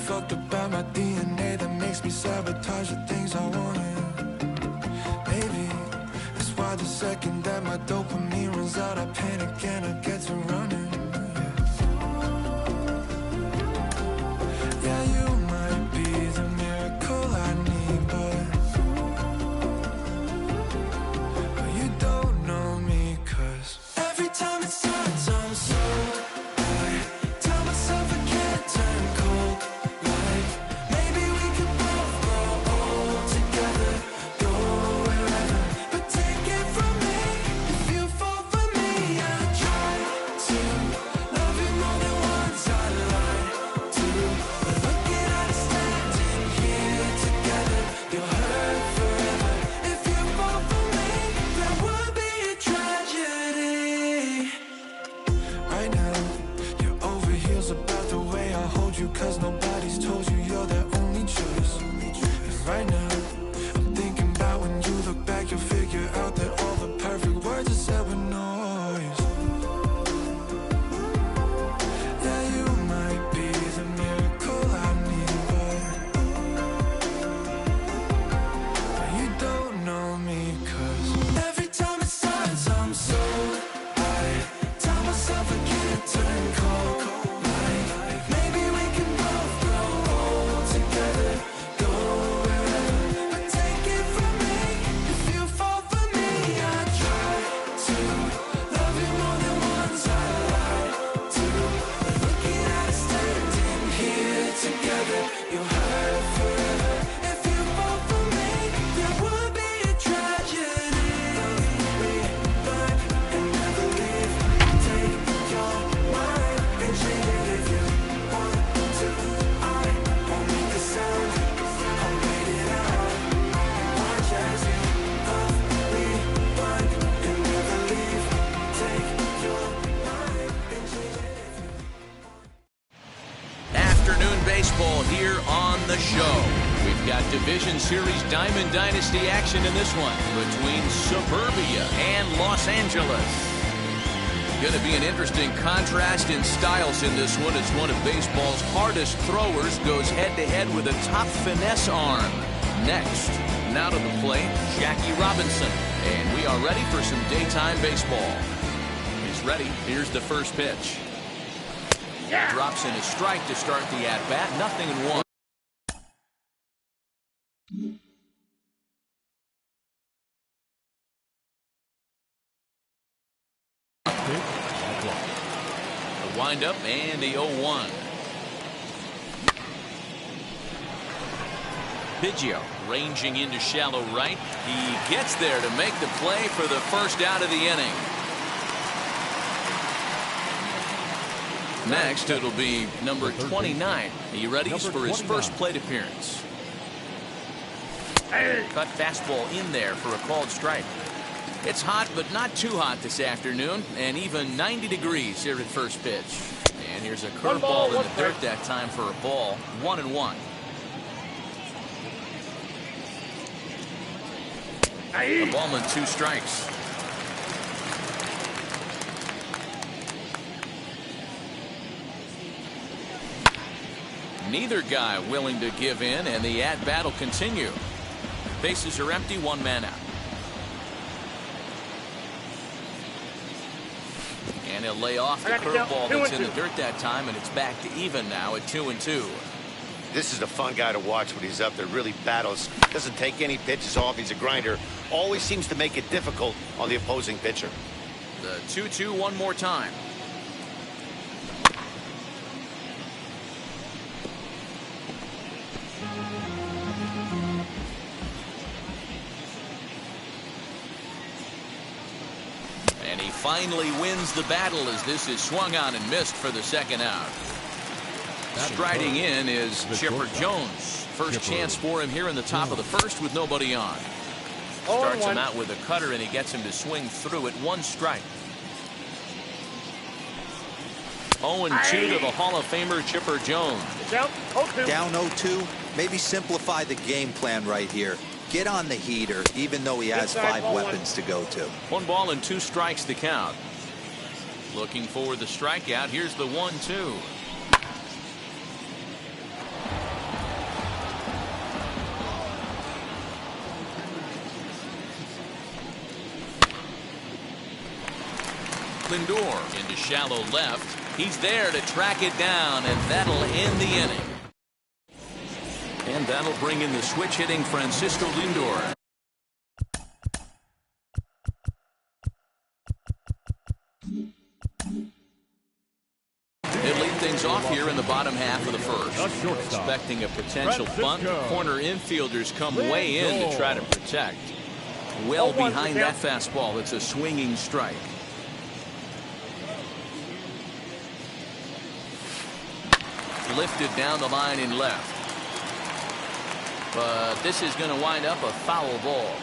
fucked about my DNA that makes me sabotage the things I wanted. Maybe that's why the second that my dopamine runs out, I panic and I get to running. Yeah, you might be the miracle I need, but you don't know me, 'cause every time it starts I'm so high. Tell myself I can't turn cold. Like maybe we could both grow old together, go wherever. But take it from me, if you fall for me, I try to love you more than once I lie to. But looking at us standing here together, you'll hurt forever. If you fall for me, that would be a tragedy. Right now, you're over heels about the way I hold you, 'cause nobody's told you you're their only choice. And right now, I'm thinking about when you look back, you'll figure out that all the perfect words are said with noise. Yeah, you might be the miracle I need, but you don't know me, 'cause every time it starts I'm so high. Tell myself I can't turn cold. Like maybe we can both grow old together, go wherever. But take it from me, if you fall for me, I try to love you more than once I lie to. But looking at us standing here together, you'll hurt forever. If you fall for me, that would be a tragedy. We burn and never leave. Take your mind and change it if you want to. I won't make a sound, I'll wait it out. Watch as you love, we burn and never leave. Take your mind and change it if you. Afternoon baseball here on the show. We've got Division Series Diamond Dynasty action in this one between Suburbia and Los Angeles. Going to be an interesting contrast in styles in this one as one of baseball's hardest throwers goes head-to-head with a top finesse arm. Next, now to the plate, Jackie Robinson. And we are ready for some daytime baseball. He's ready. Here's the first pitch. Drops in a strike to start the at-bat. 0-1. The windup and the 0-1. Biggio ranging into shallow right. He gets there to make the play for the first out of the inning. Next, it'll be number 29. He readies for his first plate appearance. Cut fastball in there for a called strike. It's hot, but not too hot this afternoon, and even 90 degrees here at first pitch. And here's a curveball in the dirt that time for a ball. 1-1. A ball and 2 strikes. Neither guy willing to give in, and the at-bat will continue. Bases are empty, 1 man out. And he'll lay off the curveball that's in the dirt that time, and it's back to even now at 2-2. This is a fun guy to watch when he's up there. Really battles. Doesn't take any pitches off. He's a grinder. Always seems to make it difficult on the opposing pitcher. The 2-2 one more time. And he finally wins the battle as this is swung on and missed for the second out. Striding in is Chipper Jones. First chance for him here in the top of the first with nobody on. Starts him out with a cutter, and he gets him to swing through it. 1 strike. 0-2 to the Hall of Famer Chipper Jones. Down 0-2. Down 0-2. Maybe simplify the game plan right here. Get on the heater, even though he has 5 weapons to go to. 1 ball and 2 strikes to count. Looking for the strikeout. Here's the 1-2. Lindor into shallow left. He's there to track it down, and that'll end the inning. And that'll bring in the switch-hitting Francisco Lindor. He'll lead things off here in the bottom half of the first. Expecting a potential bunt. Corner infielders come way in to try to protect. Well behind that fastball. It's a swinging strike. Lifted down the line in left. But this is going to wind up a foul ball.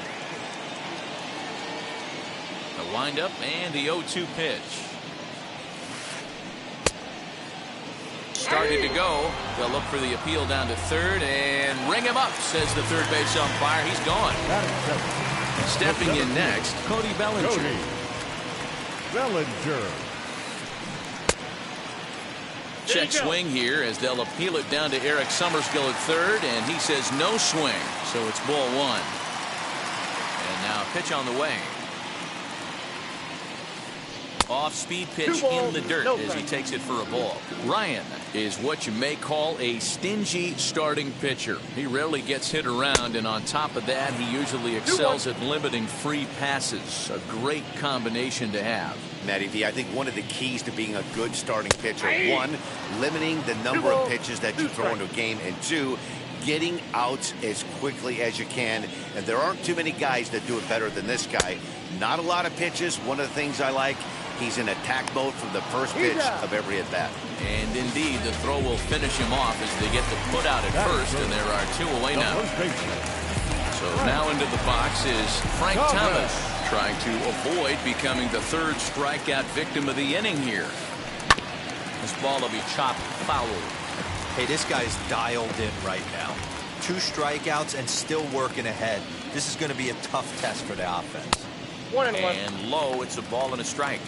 A windup and the 0-2 pitch. Started to go. They'll look for the appeal down to third and ring him up, says the third base umpire. He's gone. Stepping in next, Cody Bellinger. Check swing here as they'll appeal it down to Eric Summerskill at third, and he says no swing, so it's ball one. And now a pitch on the way. Off-speed pitch in the dirt as he takes it for a ball. Ryan is what you may call a stingy starting pitcher. He rarely gets hit around, and on top of that, he usually excels at limiting free passes. A great combination to have. Matty V, I think one of the keys to being a good starting pitcher, one, limiting the number of pitches that you throw into a game, and two, getting outs as quickly as you can. And there aren't too many guys that do it better than this guy. Not a lot of pitches. One of the things I like, he's in attack mode from the first pitch of every at bat. And indeed, the throw will finish him off as they get the put out at first, and there are two away now. So now into the box is Frank Thomas, trying to avoid becoming the third strikeout victim of the inning here. This ball will be chopped foul. Hey, this guy's dialed in right now. 2 strikeouts and still working ahead. This is going to be a tough test for the offense. And low, it's a ball and a strike.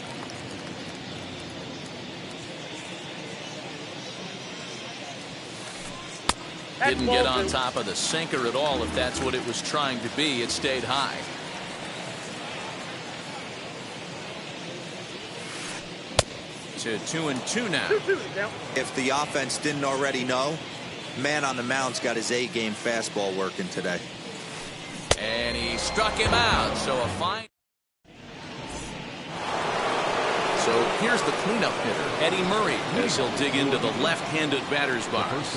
Didn't get on top of the sinker at all. If that's what it was trying to be, it stayed high. To 2-2 now. If the offense didn't already know, man on the mound's got his A-game fastball working today. And he struck him out. So a fine. So here's the cleanup hitter, Eddie Murray, as he'll dig into the left-handed batter's box.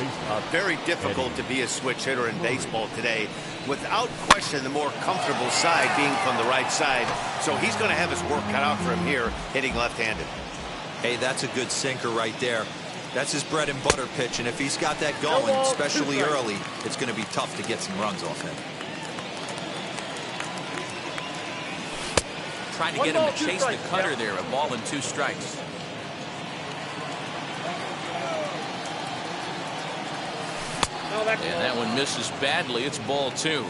Very difficult to be a switch hitter in baseball today. Without question, the more comfortable side being from the right side. So he's going to have his work cut out for him here, hitting left-handed. Hey, that's a good sinker right there. That's his bread and butter pitch, and if he's got that going, especially early, it's going to be tough to get some runs off him. Trying to get him to chase the cutter there. A ball and 2 strikes. And that one misses badly. It's ball 2.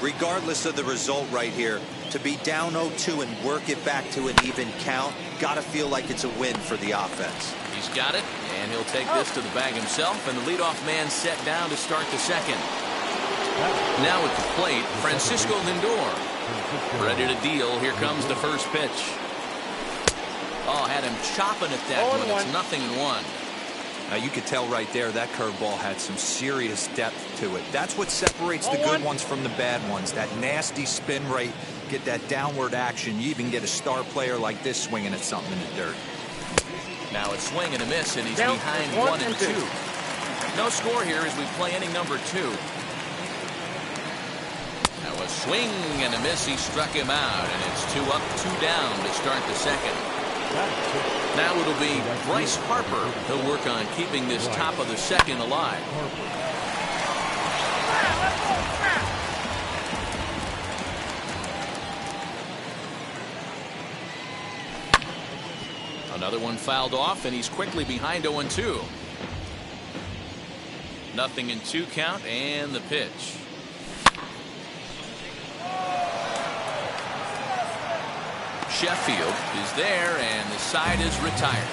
Regardless of the result right here, to be down 0-2 and work it back to an even count, gotta feel like it's a win for the offense. He's got it, and he'll take this to the bag himself, and the leadoff man set down to start the second. Now at the plate, Francisco Lindor. Ready to deal. Here comes the first pitch. Oh, had him chopping at that one. It's 0-1. Now you could tell right there that curveball had some serious depth to it. That's what separates the good ones from the bad ones. That nasty spin rate, get that downward action. You even get a star player like this swinging at something in the dirt. Now a swing and a miss, and he's behind 1 and 2. No score here as we play inning number 2. Now a swing and a miss. He struck him out, and it's 2 up, 2 down to start the second. Now it'll be Bryce Harper. He'll work on keeping this top of the second alive. Another one fouled off, and he's quickly behind 0-2. 0-2 count, and the pitch. Sheffield is there, and the side is retired.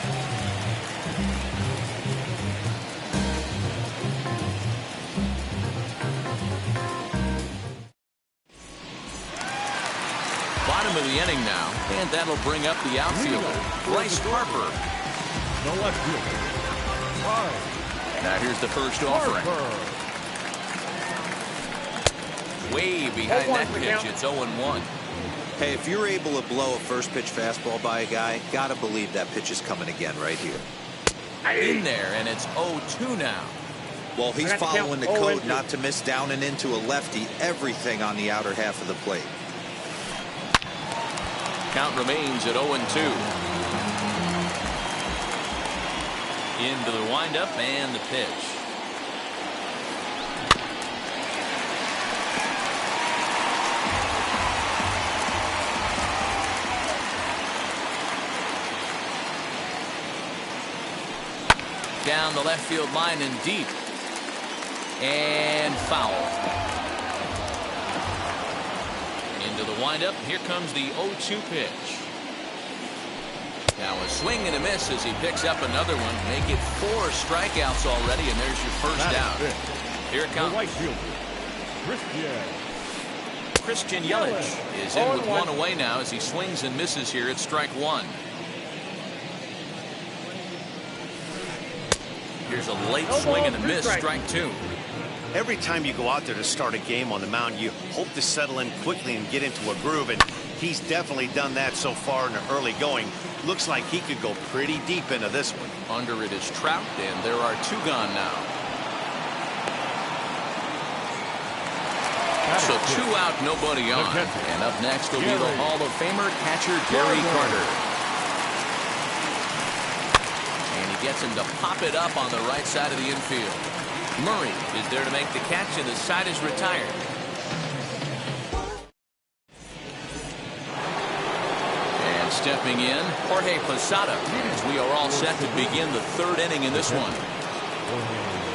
Bottom of the inning now, and that'll bring up the outfielder, Bryce Harper. The left fielder, Bryce. Now here's the first offering. Way behind that pitch, it's 0-1. Hey, if you're able to blow a first pitch fastball by a guy, gotta believe that pitch is coming again right here. In there, and it's 0-2 now. Well, he's following the code not to miss down and into a lefty, everything on the outer half of the plate. Count remains at 0-2. Into the windup and the pitch. Down the left field line and deep. And foul. Into the windup. Here comes the 0-2 pitch. Now a swing and a miss as he picks up another one. Make it 4 strikeouts already, and there's your first out. Here it comes. Right fielder, Christian Yelich is in with 1 away now as he swings and misses here at strike 1. Here's a late swing and a miss, strike 2. Every time you go out there to start a game on the mound, you hope to settle in quickly and get into a groove, and he's definitely done that so far in the early going. Looks like he could go pretty deep into this one. Under it is Trout, and there are 2 gone now. So 2 out, nobody on. And up next will be the Hall of Famer catcher Gary Carter. And he gets him to pop it up on the right side of the infield. Murray is there to make the catch, and the side is retired. And stepping in, Jorge Posada, as we are all set to begin the 3rd inning in this one.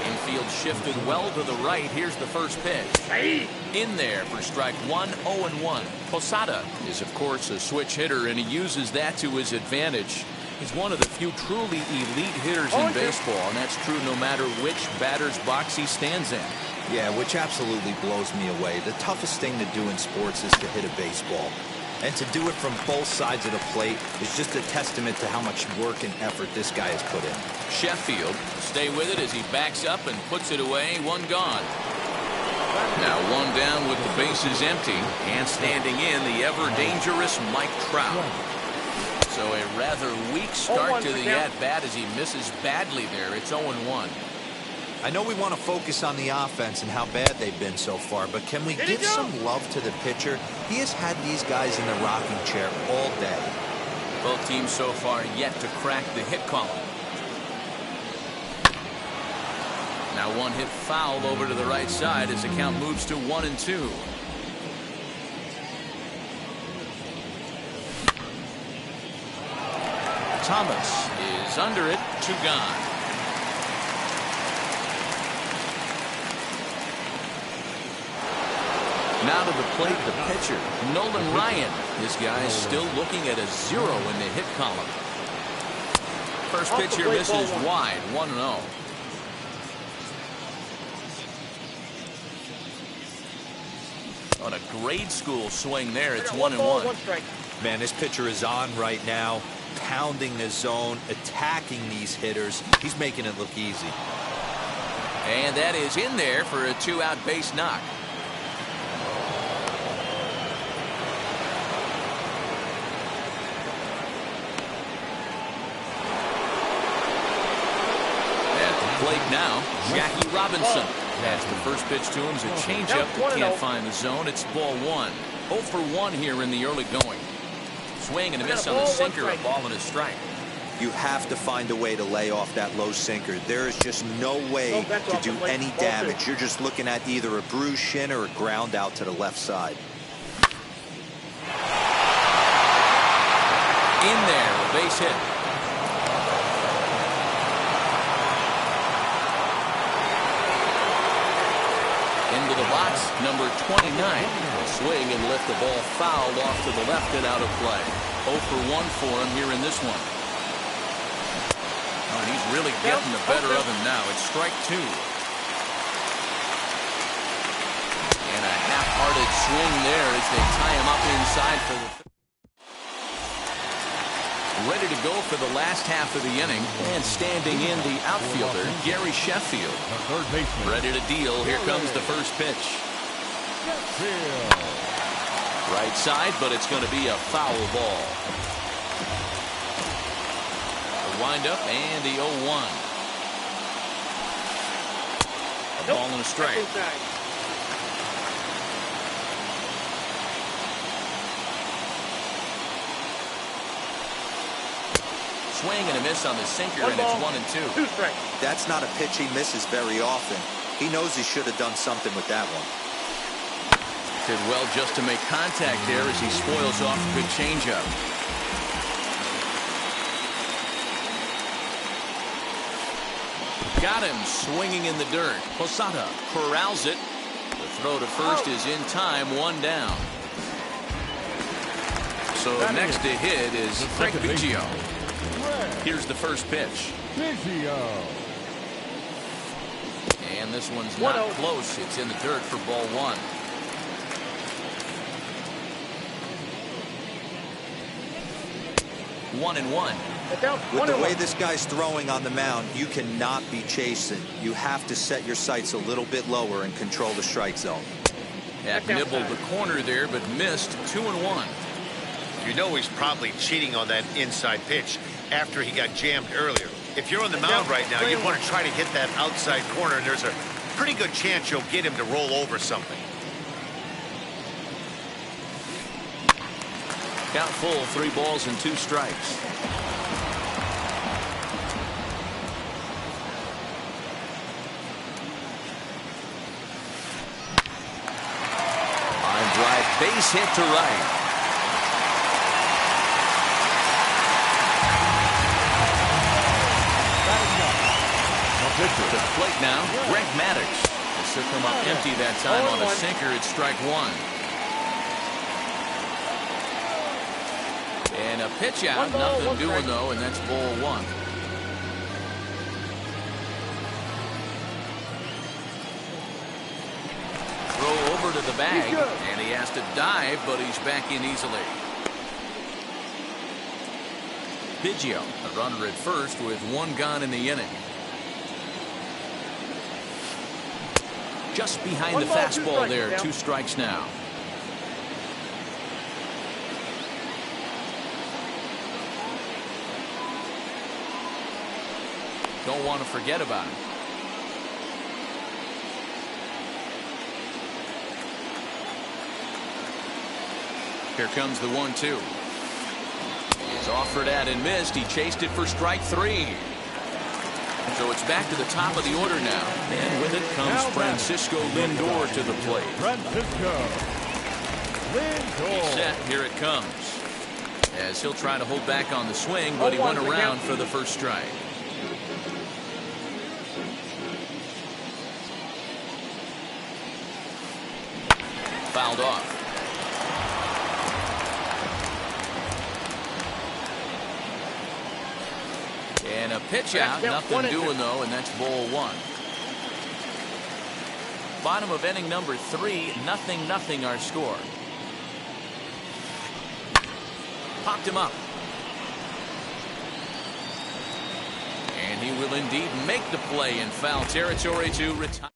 Infield shifted well to the right. Here's the first pitch. In there for strike 1, 0-1. Posada is, of course, a switch hitter, and he uses that to his advantage. He's one of the few truly elite hitters in baseball, and that's true no matter which batter's box he stands in. Yeah, which absolutely blows me away. The toughest thing to do in sports is to hit a baseball. And to do it from both sides of the plate is just a testament to how much work and effort this guy has put in. Sheffield, stay with it as he backs up and puts it away. 1 gone. Now 1 down with the bases empty, and standing in the ever-dangerous Mike Trout. So a rather weak start to the at-bat as he misses badly there. It's 0-1. I know we want to focus on the offense and how bad they've been so far, but can we give some love to the pitcher? He has had these guys in the rocking chair all day. Both teams so far yet to crack the hit column. Now 1 hit foul over to the right side as the count moves to 1-2. Thomas is under it, 2 gone. Now to the plate, the pitcher, Nolan Ryan. This guy is still looking at a 0 in the hit column. First pitch here misses wide, 1-0. On a grade school swing there, it's 1-1. Man, this pitcher is on right now, pounding the zone, attacking these hitters. He's making it look easy. And that is in there for a 2-out base knock. At the plate now, Jackie Robinson. That's the first pitch to him is a changeup that can't find the zone. It's ball 1. 0 for 1 here in the early going. Swing and a miss on the sinker, a ball and a strike. You have to find a way to lay off that low sinker. There is just no way to do any damage. You're just looking at either a bruised shin or a ground out to the left side. In there, a base hit. Into the box, number 29. Swing and lift the ball fouled off to the left and out of play. 0 for 1 for him here in this one. Oh, and he's really getting the better of him now. It's strike 2. And a half-hearted swing there as they tie him up inside for the... Ready to go for the last half of the inning. And standing in the outfielder, Gary Sheffield. Third baseman. Ready to deal. Here comes the first pitch. Right side, but it's going to be a foul ball. The windup and the 0-1. A ball and a strike. Swing and a miss on the sinker, and it's 1-2. That's not a pitch he misses very often. He knows he should have done something with that one. Did well just to make contact there as he spoils off a good changeup. Got him swinging in the dirt. Posada corrals it. The throw to first is in time, one down. So next to hit is Craig Biggio. Here's the first pitch. And this one's not close. It's in the dirt for ball one. 1-1. With the way this guy's throwing on the mound, you cannot be chasing. You have to set your sights a little bit lower and control the strike zone. That nibbled the corner there, but missed. 2-1. You know he's probably cheating on that inside pitch after he got jammed earlier. If you're on the mound right now, you want to try to hit that outside corner, and there's a pretty good chance you'll get him to roll over something. Count full, 3 balls and 2 strikes. Line drive, base hit to right. To the plate now, Greg Maddux. This will come up empty that time on a sinker. It's strike one. And a pitch out, nothing doing though, and that's ball one. Throw over to the bag, and he has to dive, but he's back in easily. Biggio, a runner at first with 1 gone in the inning. Just behind the fastball there, 2 strikes now. Don't want to forget about it. Here comes the 1-2. He's offered at and missed. He chased it for strike 3. So it's back to the top of the order now. And with it comes Francisco Lindor to the plate. He's set. Here it comes. As he'll try to hold back on the swing, but he went around for the first strike. Fouled off. And a pitch out, nothing doing though, and that's ball one. Bottom of inning number 3, 0-0 our score. Popped him up. And he will indeed make the play in foul territory to retire.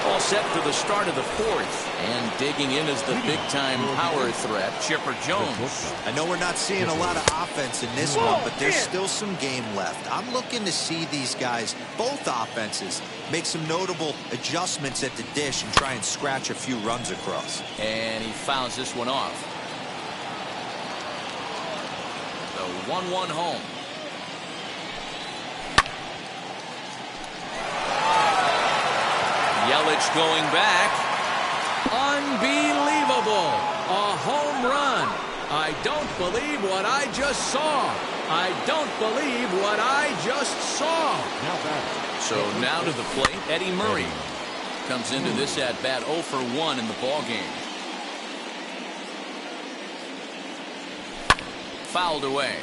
All set for the start of the 4th. And digging in is the big-time power threat, Chipper Jones. I know we're not seeing a lot of offense in this one, but there's still some game left. I'm looking to see these guys, both offenses, make some notable adjustments at the dish and try and scratch a few runs across. And he fouls this one off. The 1-1 home. Yelich going back. Unbelievable. A home run. I don't believe what I just saw. I don't believe what I just saw. So now to the plate, Eddie Murray comes into this at bat 0 for 1 in the ball game. Fouled away.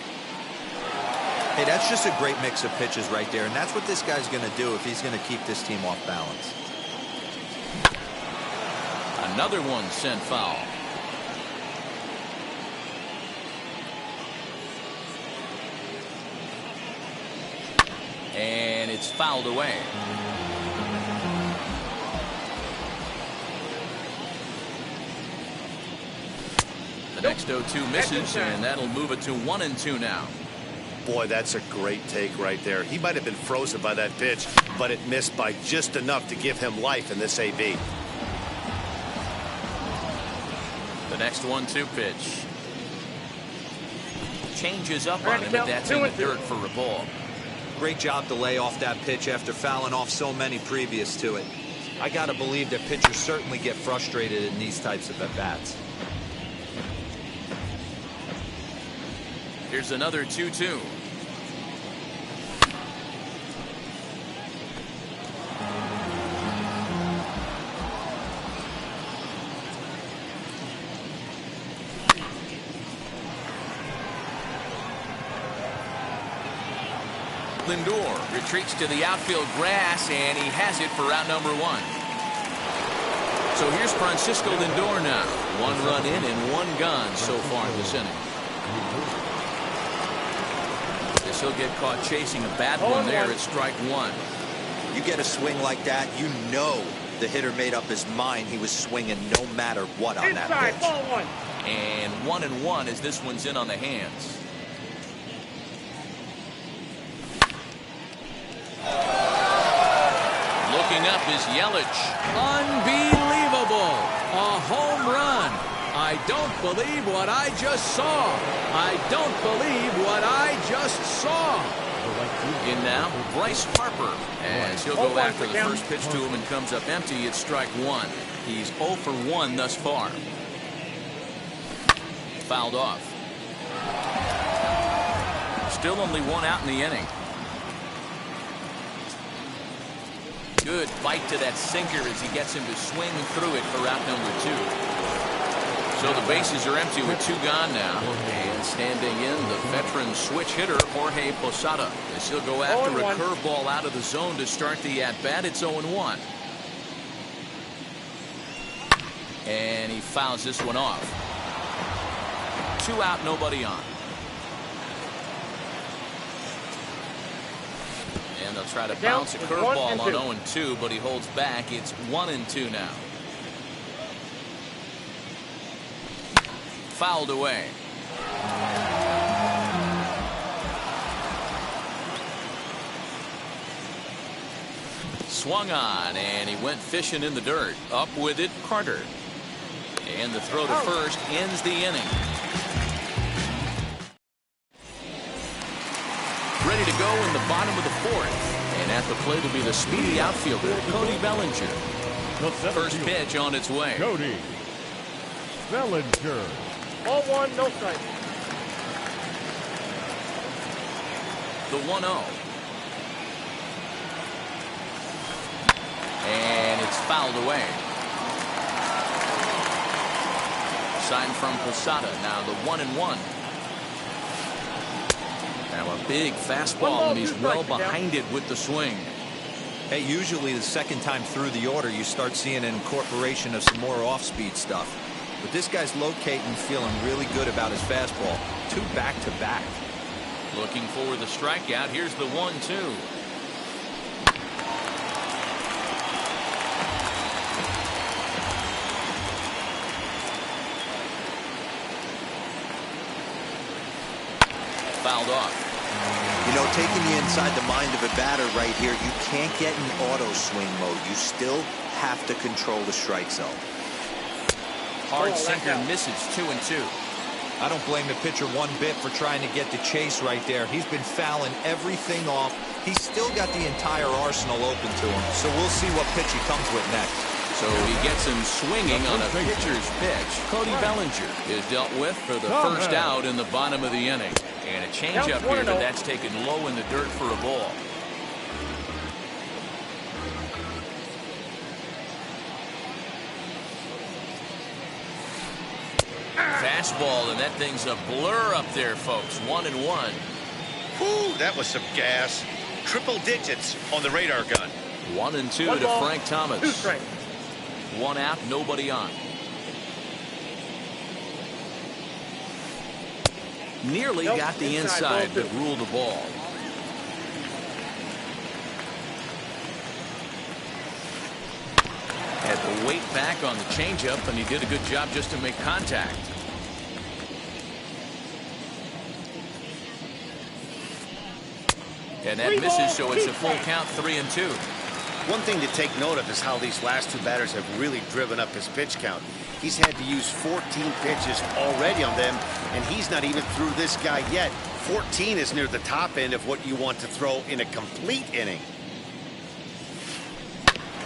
Hey, that's just a great mix of pitches right there, and that's what this guy's going to do if he's going to keep this team off balance. Another one sent foul. And it's fouled away. The next 0-2 misses, and that'll move it to 1-2 now. Boy, that's a great take right there. He might have been frozen by that pitch, but it missed by just enough to give him life in this AB. The next 1-2 pitch. Changes up on him, but that's in the dirt for a ball. Great job to lay off that pitch after fouling off so many previous to it. I got to believe that pitchers certainly get frustrated in these types of at-bats. Here's another 2-2. Lindor retreats to the outfield grass, and he has it for out number 1. So here's Francisco Lindor now. 1 run in and 1 gone so far this inning. Guess he'll get caught chasing a bad one there at strike 1. You get a swing like that, you know the hitter made up his mind he was swinging no matter what on that pitch. Ball 1. And 1-1 as this one's in on the hands. Looking up is Yelich. Unbelievable. A home run. I don't believe what I just saw. I don't believe what I just saw. In now, Bryce Harper, as he'll go after the first pitch to him and comes up empty at strike 1. He's 0 for 1 thus far. Fouled off. Still only 1 out in the inning. Good bite to that sinker as he gets him to swing through it for out number 2. So the bases are empty with 2 gone now. And standing in, the veteran switch hitter, Jorge Posada. As he'll go after a curveball out of the zone to start the at-bat. It's 0-1. And he fouls this one off. 2 out, nobody on. And they'll try to bounce a curveball on 0-2, but he holds back. It's 1-2 now. Fouled away. Swung on, and he went fishing in the dirt. Up with it, Carter. And the throw to first ends the inning. Ready to go in the bottom of the 4th. And at the plate will be the speedy outfielder, Cody Bellinger. First pitch on its way. Cody Bellinger. Ball 1, no strike. The 1-0. And it's fouled away. Sign from Posada. Now the 1-1. Now a big fastball, and he's well behind it with the swing. Hey, usually the second time through the order, you start seeing an incorporation of some more off-speed stuff. But this guy's locating, feeling really good about his fastball. 2 back-to-back. Looking for the strikeout. Here's the 1-2. Fouled off. You know, taking you inside the mind of a batter right here, you can't get in auto swing mode. You still have to control the strike zone. Hard sinker misses. 2-2. I don't blame the pitcher one bit for trying to get the chase right there. He's been fouling everything off. He's still got the entire arsenal open to him. So we'll see what pitch he comes with next. So he gets him swinging on a pitcher's pitch. Cody Bellinger is dealt with for the first out in the bottom of the inning. And a changeup here, but that's taken low in the dirt for a ball. Fastball, and that thing's a blur up there, folks. 1-1. Whew, that was some gas. Triple digits on the radar gun. 1-2 to Frank Thomas. One out, nobody on. Nearly got the inside, but ruled the ball. Had the weight back on the changeup, and he did a good job just to make contact. And that misses, so it's a full count, 3-2. One thing to take note of is how these last two batters have really driven up his pitch count. He's had to use 14 pitches already on them, and he's not even through this guy yet. 14 is near the top end of what you want to throw in a complete inning.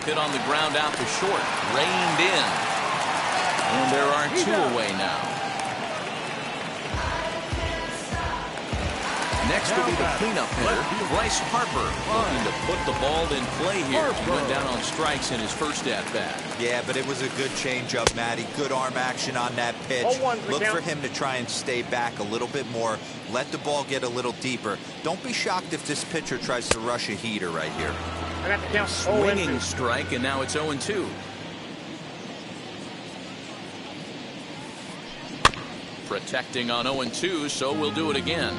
Hit on the ground out to short, reined in. And there are two away now. Next will be the cleanup hitter, Bryce Harper, looking to put the ball in play here. He went down on strikes in his first at-bat. Yeah, but it was a good changeup, Matty. Good arm action on that pitch. Look for him to try and stay back a little bit more. Let the ball get a little deeper. Don't be shocked if this pitcher tries to rush a heater right here. Swinging strike, and now it's 0-2. Protecting on 0-2, so we'll do it again.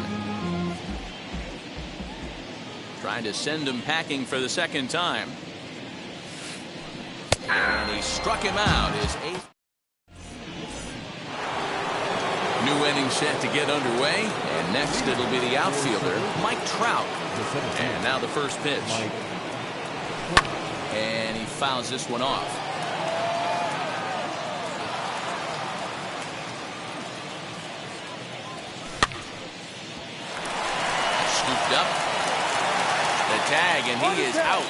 Trying to send him packing for the second time. And he struck him out. His 8th. New inning set to get underway. And next it'll be the outfielder, Mike Trout. And now the first pitch. And he fouls this one off. Scooped up. The tag, and he is out.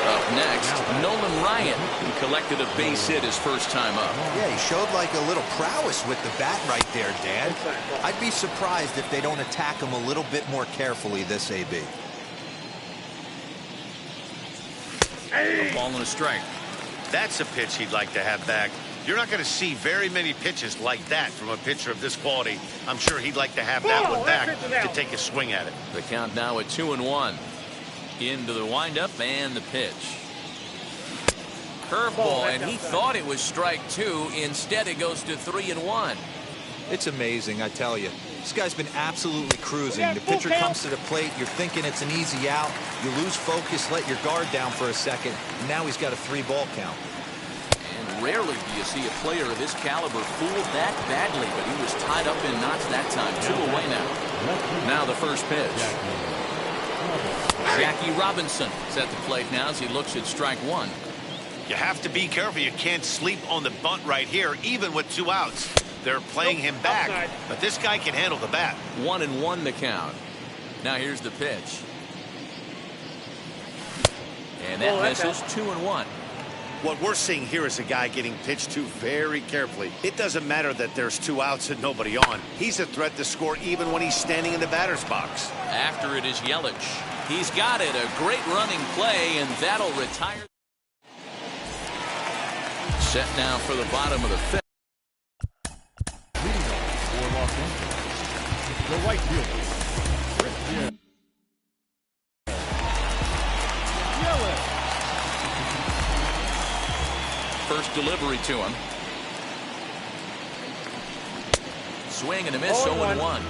Up next, Nolan Ryan, who collected a base hit his first time up. Yeah, he showed like a little prowess with the bat right there, Dan. I'd be surprised if they don't attack him a little bit more carefully this AB. A ball and a strike. That's a pitch he'd like to have back. You're not going to see very many pitches like that from a pitcher of this quality. I'm sure he'd like to have that one back to take a swing at it. The count now at 2-1. Into the windup and the pitch. Curveball, and he thought it was strike two. Instead, it goes to 3-1. It's amazing, I tell you. This guy's been absolutely cruising. The pitcher comes to the plate. You're thinking it's an easy out. You lose focus, let your guard down for a second. And now he's got a 3-ball count. And rarely do you see a player of this caliber fooled that badly, but he was tied up in knots that time. 2 away now. Now the first pitch. Jackie Robinson is at the plate now as he looks at strike one. You have to be careful. You can't sleep on the bunt right here, even with 2 outs. They're playing him back, but this guy can handle the bat. 1-1 the count. Now here's the pitch. And that misses. 2-1. What we're seeing here is a guy getting pitched to very carefully. It doesn't matter that there's 2 outs and nobody on. He's a threat to score even when he's standing in the batter's box. After it is Yelich. He's got it. A great running play, and that'll retire. Set now for the bottom of the 5th. For Los Angeles, the right fielder, Christian Yelich. First delivery to him. Swing and a miss. 0-1.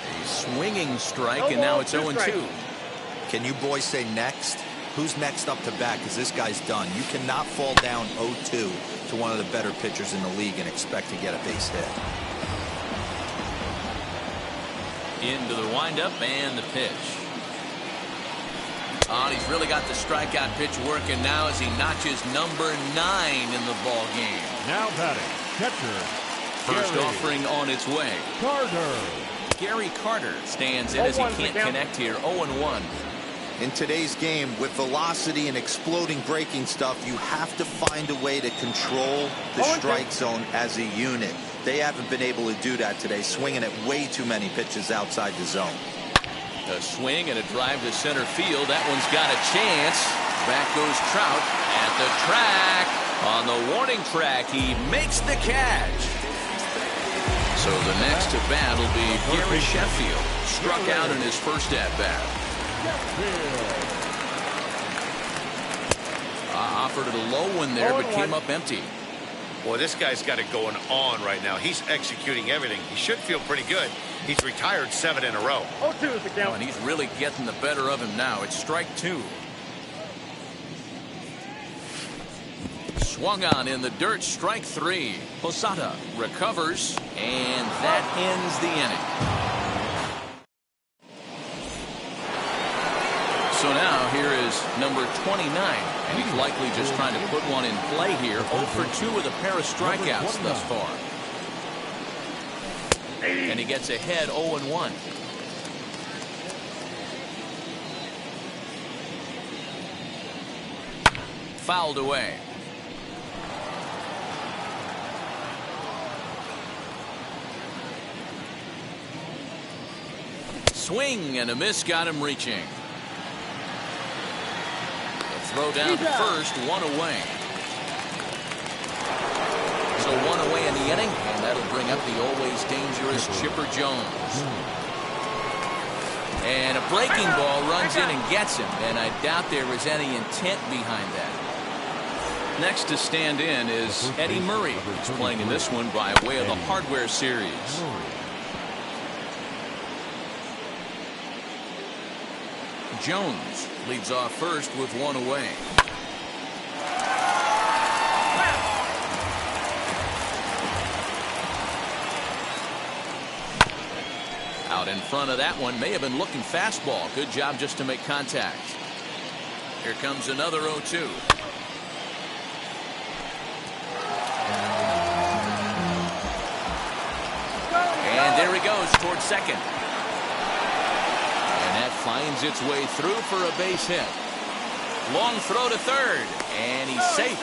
A swinging strike, and now it's 0-2. Can you boys say next? Who's next up to bat? Because this guy's done. You cannot fall down 0-2 to one of the better pitchers in the league and expect to get a base hit. Into the windup and the pitch. Oh, he's really got the strikeout pitch working now as he notches number 9 in the ball game. Now batting, catcher. First Gary offering on its way. Carter. Gary Carter stands in as he can't connect here. 0-1. In today's game, with velocity and exploding breaking stuff, you have to find a way to control the strike zone as a unit. They haven't been able to do that today, swinging at way too many pitches outside the zone. A swing and a drive to center field. That one's got a chance. Back goes Trout at the track. On the warning track, he makes the catch. So the next to bat will be Gary Sheffield. Struck out in his first at-bat. Offered it a low one there, but came up empty. Well, this guy's got it going on right now. He's executing everything. He should feel pretty good. He's retired 7 in a row. 0-2 is the count. And he's really getting the better of him now. It's strike 2. Swung on in the dirt, strike 3. Posada recovers, and that ends the inning. So now here is number 29, and he's likely just trying to put one in play here. 0 for 2 with a pair of strikeouts thus far. And he gets ahead 0-1. Fouled away. Swing and a miss got him reaching. Throw down to first, 1 away. So 1 away in the inning, and that'll bring up the always dangerous Chipper Jones. And a breaking ball runs in and gets him, and I doubt there was any intent behind that. Next to stand in is Eddie Murray, who's playing in this one by way of the Hardware Series. Jones leads off first with 1 away. Out in front of that one, may have been looking fastball. Good job just to make contact. Here comes another 0-2. And there he goes towards second. Finds its way through for a base hit. Long throw to third, and he's safe.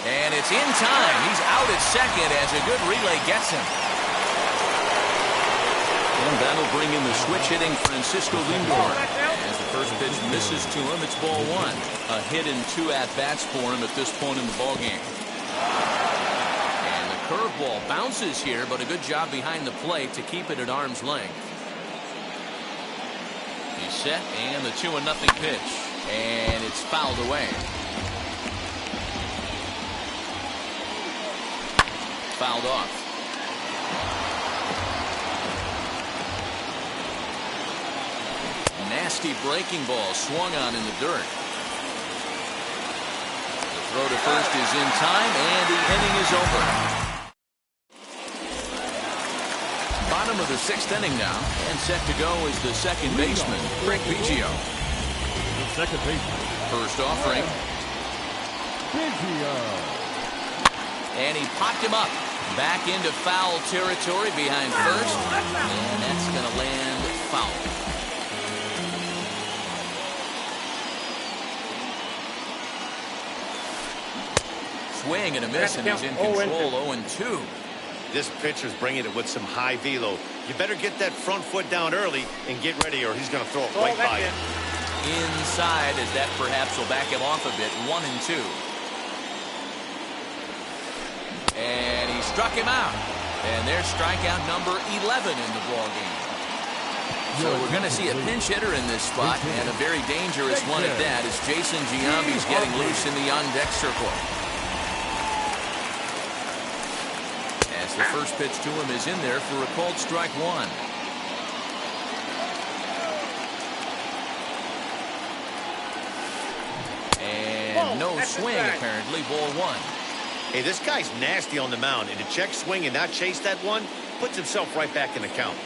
And it's in time. He's out at second as a good relay gets him. And that'll bring in the switch-hitting Francisco Lindor. As the first pitch misses to him, it's ball 1. A hit in 2 at-bats for him at this point in the ballgame. And the curveball bounces here, but a good job behind the plate to keep it at arm's length. He's set, and the 2-0 pitch, and it's fouled away. Fouled off. Nasty breaking ball swung on in the dirt. The throw to first is in time, and the inning is over. Bottom of the 6th inning now, and set to go is the second baseman, Craig Biggio. The second baseman. First offering. Biggio. And he popped him up. Back into foul territory behind first. And that's going to land foul. Swing and a miss, and he's in control. 0-2. This pitcher's bringing it with some high velo. You better get that front foot down early and get ready, or he's going to throw it right by you. Inside, as that perhaps will back him off a bit. 1-2. And he struck him out. And there's strikeout number 11 in the ballgame. So we're going to see a pinch hitter in this spot, and a very dangerous one at that, as Jason Giambi's getting loose in the on-deck circle. The first pitch to him is in there for a called strike 1. And no swing, apparently. Ball 1. Hey, this guy's nasty on the mound, and to check swing and not chase that one puts himself right back in the count.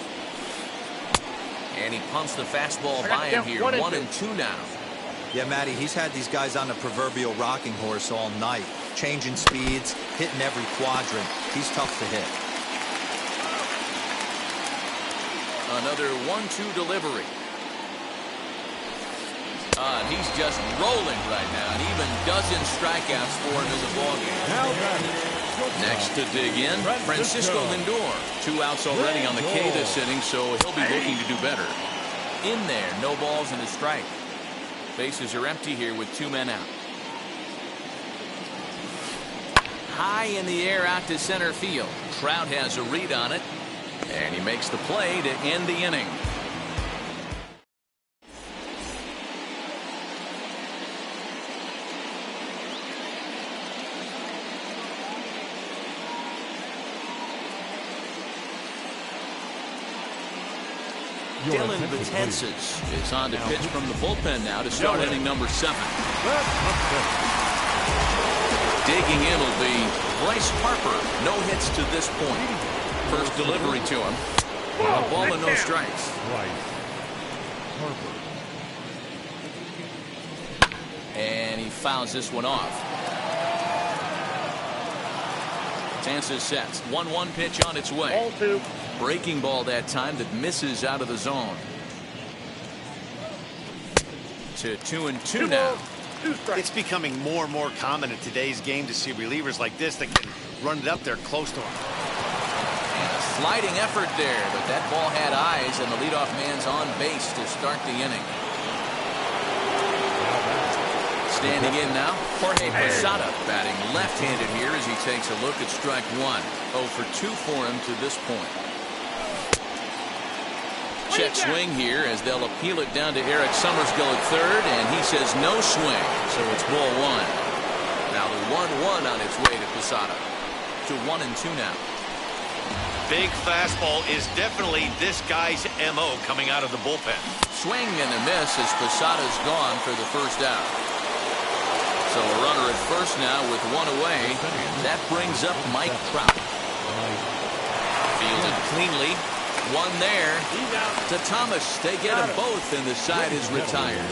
And he pumps the fastball by him here. 1-2 now. Yeah, Matty, he's had these guys on the proverbial rocking horse all night. Changing speeds, hitting every quadrant. He's tough to hit. Another 1-2 delivery. He's just rolling right now, and even dozen strikeouts for him in the ballgame. Next to dig in, Francisco Lindor. 2 outs already on the K this inning, so he'll be looking to do better. In there, no balls and a strike. Bases are empty here with 2 men out. high in the air out to center field. Trout has a read on it, and he makes the play to end the inning. Dylan Betances is on to pitch from the bullpen now to start inning number 7. Digging in will be Bryce Harper. No hits to this point. First delivery to him. A ball and no strikes. And he fouls this one off. Betances sets. 1-1 pitch on its way. Breaking ball that time that misses out of the zone. To 2-2 now. It's becoming more and more common in today's game to see relievers like this that can run it up there close to him. And a sliding effort there, but that ball had eyes, and the leadoff man's on base to start the inning. Standing in now, Jorge Posada, batting left-handed here as he takes a look at strike 1. 0 for 2 for him to this point. Check swing here as they'll appeal it down to Eric Summersgill at third, and he says no swing, so it's ball 1. Now the 1-1 on its way to Posada. To 1-2 now. Big fastball is definitely this guy's MO coming out of the bullpen. Swing and a miss as Posada's gone for the first out. So a runner at first now with 1 away. That brings up Mike Trout. Fielded cleanly. 1 there to Thomas. They get them both, and the side is retired.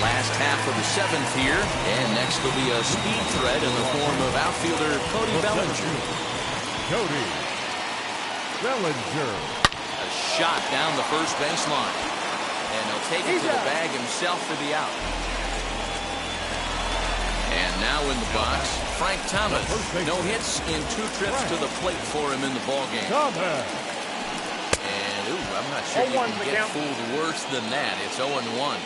Last half of the 7th here, and next will be a speed threat in the form of outfielder Cody Bellinger. Cody Bellinger. A shot down the first baseline, and he'll take it to the bag himself for the out. And now in the box, Frank Thomas. No hits in 2 trips to the plate for him in the ballgame. And, I'm not sure you can get fooled worse than that. It's 0-1.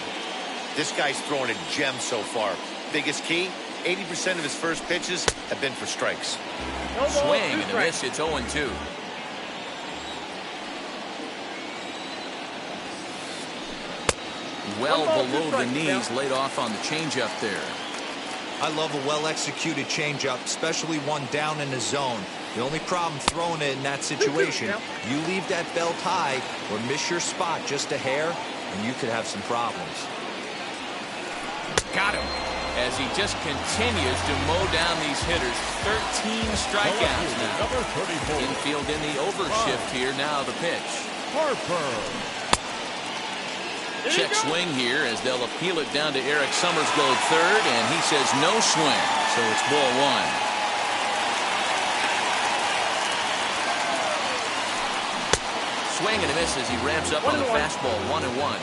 This guy's throwing a gem so far. Biggest key, 80% of his first pitches have been for strikes. Swing and a miss. It's 0-2. Well below the knees, laid off on the changeup there. I love a well-executed changeup, especially one down in the zone. The only problem throwing it in that situation, you leave that belt high or miss your spot just a hair, and you could have some problems. Got him. As he just continues to mow down these hitters. 13 strikeouts now. Infield in the overshift here. Now the pitch. Harper. Check swing here as they'll appeal it down to Eric Summersgill at third, and he says no swing, so it's ball 1. Swing and a miss as he ramps up on the fastball. 1-1.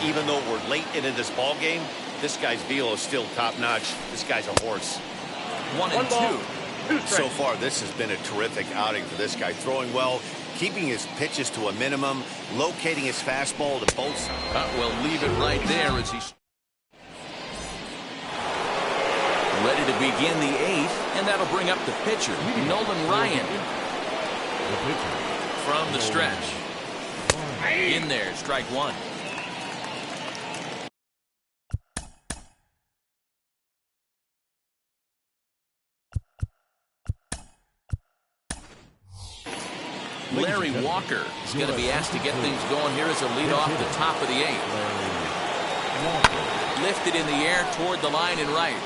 Even though we're late into this ball game, this guy's velo is still top-notch. This guy's a horse. 1-2. So far, this has been a terrific outing for this guy. Throwing well, keeping his pitches to a minimum, locating his fastball to both sides. We'll leave it right there as he's ready to begin the 8th, and that'll bring up the pitcher, Nolan Ryan. From the stretch. In there, strike 1. Larry Walker is going to be asked to get things going here as a lead off the top of the 8th. Lifted in the air toward the line and right.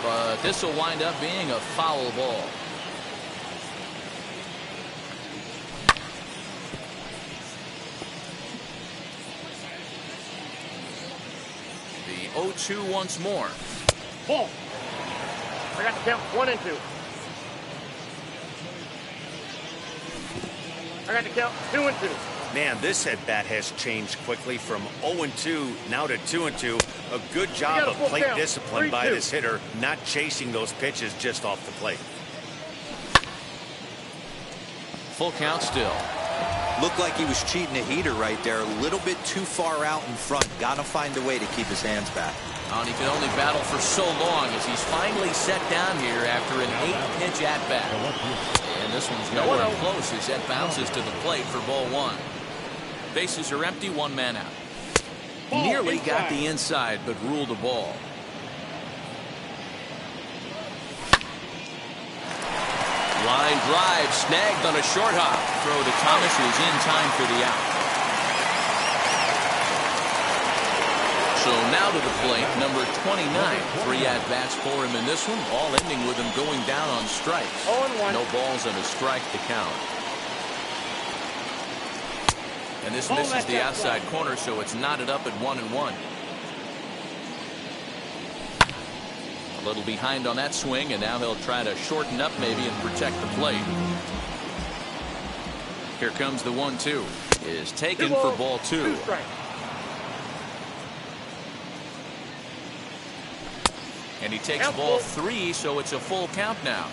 But this will wind up being a foul ball. The 0-2 once more. Ball. I got the count 1-2. I got to count 2-2. Man, this at-bat has changed quickly from 0-2 now to 2-2. A good job of plate discipline by this hitter, not chasing those pitches just off the plate. Full count still. Looked like he was cheating a heater right there. A little bit too far out in front. Got to find a way to keep his hands back. Oh, and he can only battle for so long as he's finally set down here after an 8-pitch at-bat. And this one's nowhere close as that bounces to the plate for ball one. Bases are empty, one man out. Nearly got the inside, but ruled a ball. Line drive snagged on a short hop. Throw to Thomas, who's in time for the out. So now to the plate, number 29. 3 at-bats for him in this one, all ending with him going down on strikes. No balls and a strike to count. And this misses the outside corner, so it's knotted up at 1-1. A little behind on that swing, and now he'll try to shorten up maybe and protect the plate. Here comes the 1-2. Is taken for ball 2. And he takes ball 3, so it's a full count now.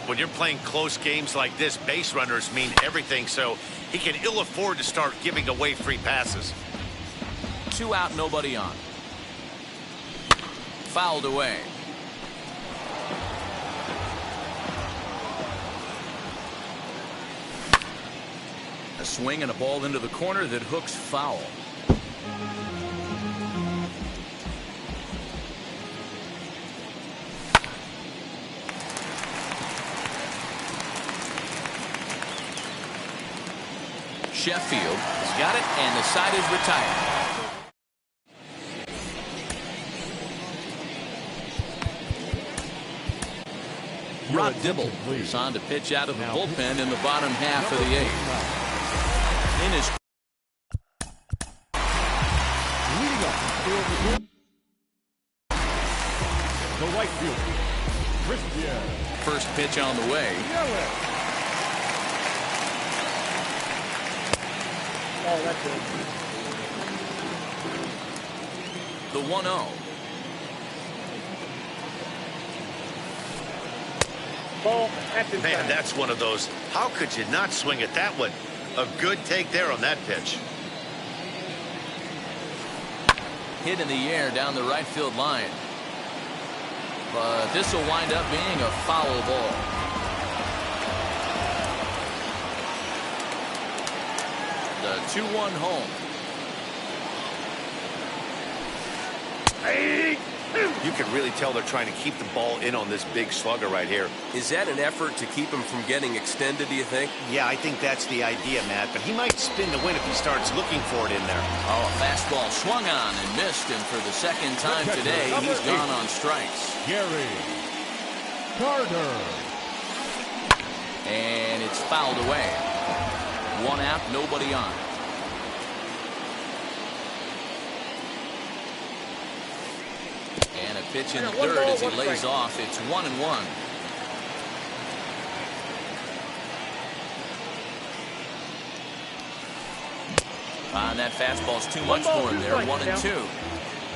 When you're playing close games like this, base runners mean everything, so he can ill afford to start giving away free passes. 2 out, nobody on. Fouled away. A swing and a ball into the corner that hooks foul. Sheffield has got it, and the side is retired. Rod Dibble is on to pitch out of the bullpen in the bottom half of the 8th. In his leading up the right fielder, Christian. first pitch on the way. Oh, that's it. The 1-0. Ball, that's inside. Man, that's one of those. How could you not swing at that one? A good take there on that pitch. Hit in the air down the right field line. But this will wind up being a foul ball. The 2-1 home. You can really tell they're trying to keep the ball in on this big slugger right here. Is that an effort to keep him from getting extended, do you think? Yeah, I think that's the idea, Matt. But he might spin the win if he starts looking for it in there. Oh, a fastball swung on and missed. And for the second time today, he's gone on strikes. Gary Carter. And it's fouled away. 1 out, nobody on. And a pitch in the third as he lays off. It's 1-1. And that fastball's too much for him there. 1-2.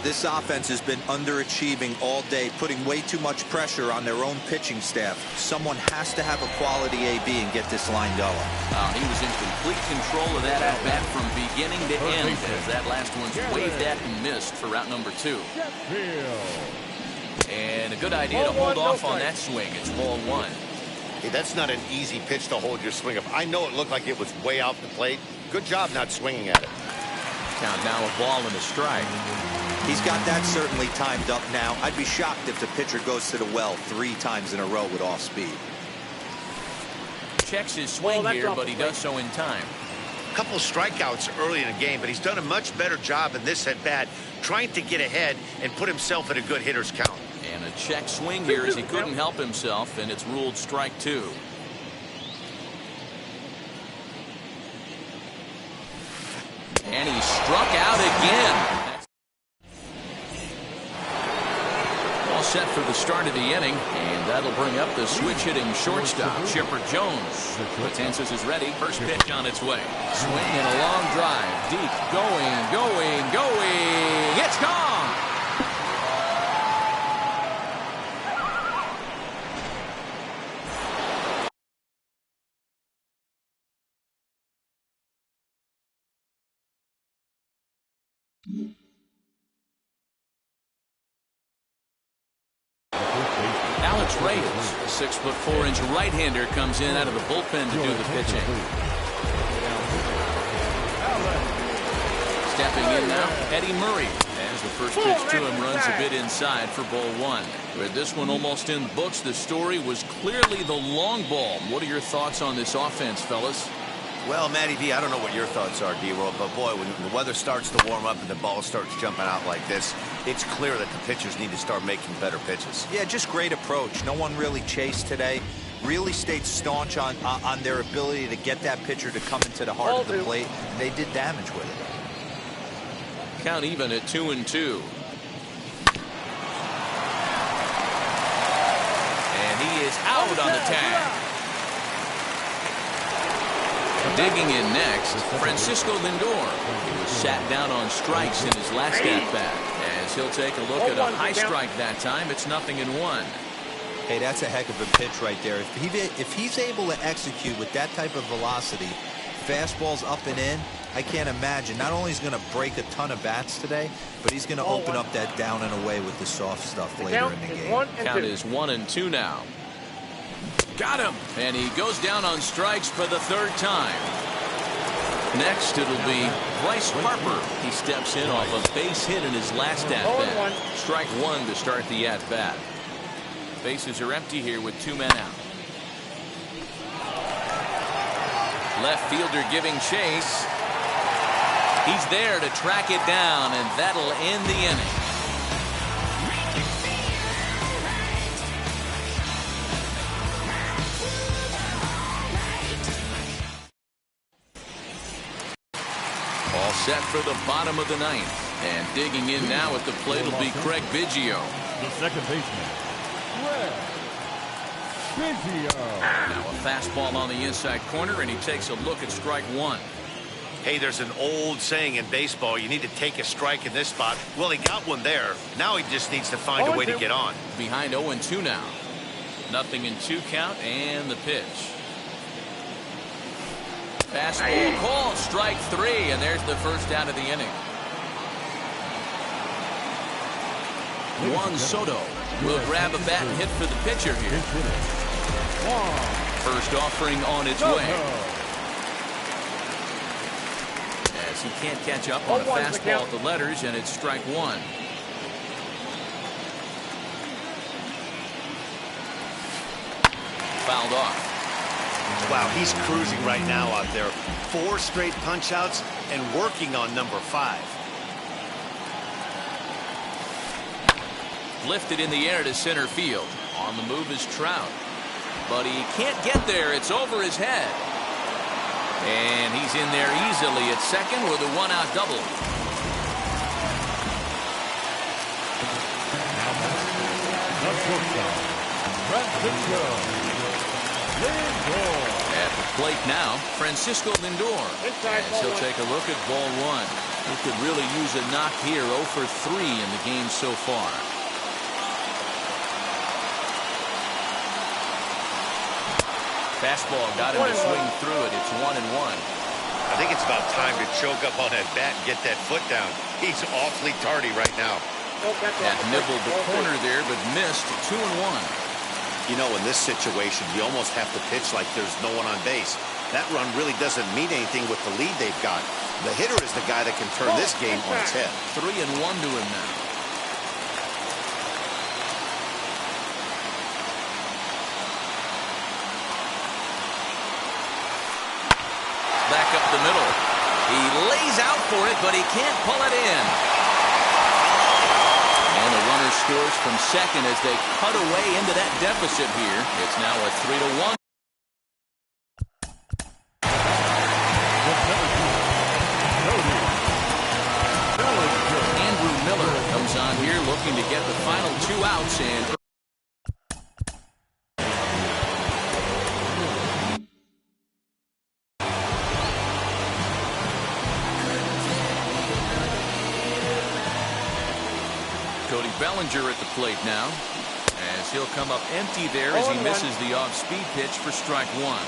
This offense has been underachieving all day, putting way too much pressure on their own pitching staff. Someone has to have a quality AB and get this line going. He was in complete control of that at-bat from beginning to end as that last one's waved at and missed for route number 2. And a good idea to hold off on that swing. It's ball 1. Hey, that's not an easy pitch to hold your swing up. I know it looked like it was way off the plate. Good job not swinging at it. Count now a ball and a strike. He's got that certainly timed up now. I'd be shocked if the pitcher goes to the well 3 times in a row with off speed. Checks his swing here, but he does so in time. A couple strikeouts early in the game, but he's done a much better job in this at-bat trying to get ahead and put himself in a good hitter's count. And a check swing here as he couldn't help himself, and it's ruled strike 2. And he struck out again. All set for the start of the inning, and that'll bring up the switch-hitting shortstop, Chipper Jones. Matanzas is ready. First pitch on its way. Swing and a long drive. Deep. Going. It's gone! Alex Reyes, a 6'4" right-hander, comes in out of the bullpen to do the pitching. Stepping in now, Eddie Murray. As the first pitch to him runs a bit inside for ball one. With this one almost in the books, the story was clearly the long ball. What are your thoughts on this offense, fellas? Well, Matty V, I don't know what your thoughts are, D-Roll, but boy, when the weather starts to warm up and the ball starts jumping out like this, it's clear that the pitchers need to start making better pitches. Yeah, just great approach. No one really chased today. Really stayed staunch on their ability to get that pitcher to come into the heart of the plate, and they did damage with it. Count even at 2-2. And he is out on the tag. Digging in next, Francisco Lindor. He was sat down on strikes in his last at-bat. As he'll take a look at a high strike that time, it's 0-1. Hey, that's a heck of a pitch right there. If he's able to execute with that type of velocity, fastballs up and in, I can't imagine. Not only is he going to break a ton of bats today, but he's going to open up that down and away with the soft stuff later in the game. Count is 1-2 now. Got him. And he goes down on strikes for the third time. Next, it'll be Bryce Harper. He steps in off a base hit in his last at-bat. Strike one to start the at-bat. Bases are empty here with 2 men out. Left fielder giving chase. He's there to track it down, and that'll end the inning. All set for the bottom of the ninth. And digging in now at the plate will be Craig Biggio. The second baseman, Craig Biggio. Now a fastball on the inside corner, and he takes a look at strike one. Hey, there's an old saying in baseball, you need to take a strike in this spot. Well, he got one there. Now he just needs to find a way to get on. Behind 0-2 now. 0-2 count, and the pitch. Fastball called, strike three, and there's the first out of the inning. Juan Soto will grab a bat and hit for the pitcher here. First offering on its way. As he can't catch up on a fastball at the letters, and it's strike one. Fouled off. Wow, he's cruising right now out there. 4 straight punch-outs and working on number 5. Lifted in the air to center field. On the move is Trout. But he can't get there. It's over his head. And he's in there easily at second with a 1-out double. At the plate now, Francisco Lindor. As he'll take a look at ball one. He could really use a knock here. 0 for 3 in the game so far. Fastball got him to swing through it. It's 1-1. I think it's about time to choke up on that bat and get that foot down. He's awfully tardy right now. That nibbled the corner there, but missed. 2-1. You know, in this situation, you almost have to pitch like there's no one on base. That run really doesn't mean anything with the lead they've got. The hitter is the guy that can turn this game on its head. 3-1 to him now. Back up the middle. He lays out for it, but he can't pull it in. And the runner scores from second as they cut away into that deficit here. It's now a 3-1. Andrew Miller comes on here looking to get the final 2 outs, and Cody Bellinger at the plate now, as he'll come up empty there as he misses the off-speed pitch for strike one.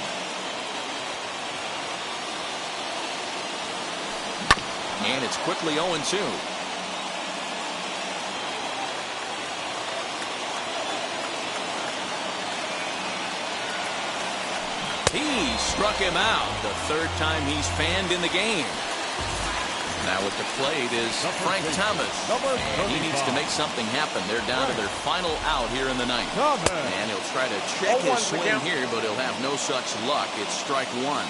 And it's quickly 0-2. He struck him out, the third time he's fanned in the game. Now at the plate is Frank Thomas, and he needs to make something happen. They're down to their final out here in the ninth. And he'll try to check his swing here, but he'll have no such luck. It's strike one.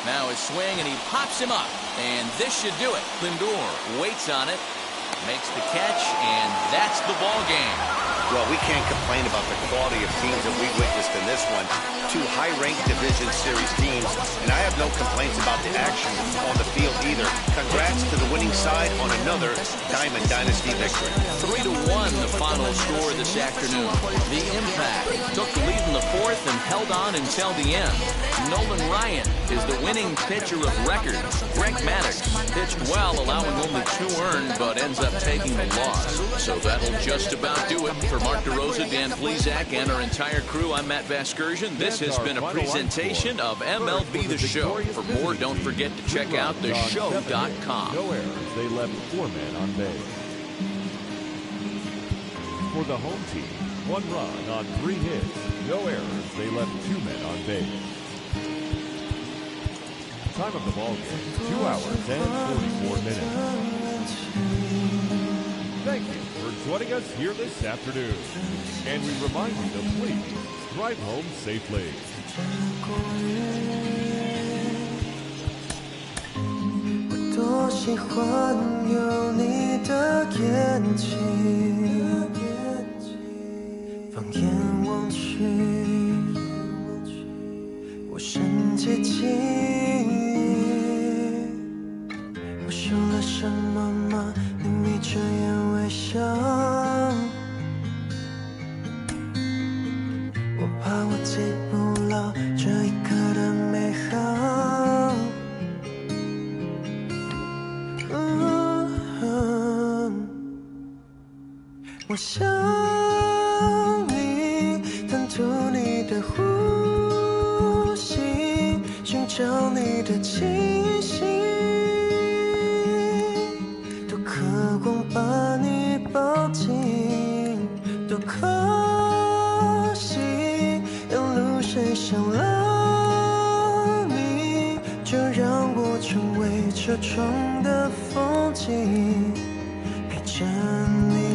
Now his swing, and he pops him up. And this should do it. Lindor waits on it, makes the catch, and that's the ball game. Well, we can't complain about the quality of teams that we witnessed in this one. Two high-ranked Division Series teams, and I have no complaints about the action on the field either. Congrats to the winning side on another Diamond Dynasty victory. 3-1 the final score this afternoon. The Impact took the lead in the fourth and held on until the end. Nolan Ryan is the winning pitcher of record. Greg Maddux pitched well, allowing only 2 earned, but ends up taking the loss. So that'll just about do it. For Mark DeRosa, Dan Plesac, and our entire crew, I'm Matt Vasgersian. This has been a presentation of MLB The Show. For more, don't forget to check out theshow.com. No errors. They left 4 men on base. For the home team, 1 run on 3 hits. No errors. They left 2 men on base. Time of the ball game, 2 hours and 44 minutes. Thank you for joining us here this afternoon. And we remind you to please drive home safely. 我多喜欢有你的眼睛，放眼望去，我甚接近。我说了什么吗？你眯着眼微笑。我怕我记不牢这一刻的美好。我想你，探图你的呼吸，寻找你的气息，多渴望把你抱紧，多可惜，沿路谁想了你，就让我成为车窗的风景，陪着你。